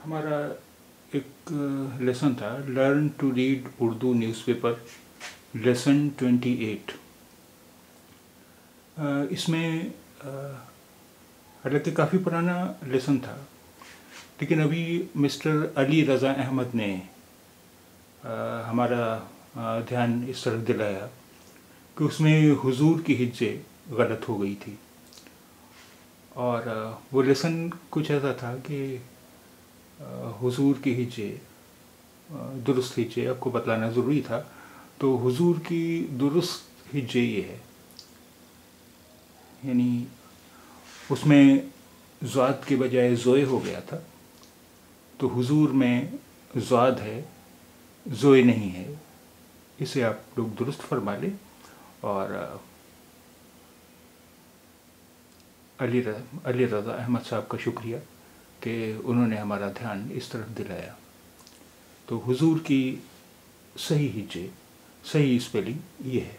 ہمارا ایک لیسن تھا learn to read Urdu newspaper lesson 28۔ اس میں حالانکہ کافی پرانا لیسن تھا، لیکن ابھی مسٹر علی رضا احمد نے ہمارا دھیان اس طرف دلایا کہ اس میں حضور کی ہجے غلط ہو گئی تھی، اور وہ لیسن کچھ ایسا تھا کہ حضور کی ہجے درست ہجے آپ کو بتلانا ضروری تھا۔ تو حضور کی درست ہجے یہ ہے، یعنی اس میں ضاد کے بجائے زوئے ہو گیا تھا، تو حضور میں ضاد ہے، زوئے نہیں ہے۔ اسے آپ لوگ درست فرما لیں، اور علی رضا احمد صاحب کا شکریہ کہ انہوں نے ہمارا دھیان اس طرف دلایا۔ تو حضور کی صحیح ہجے، صحیح اسپیلنگ یہ ہے۔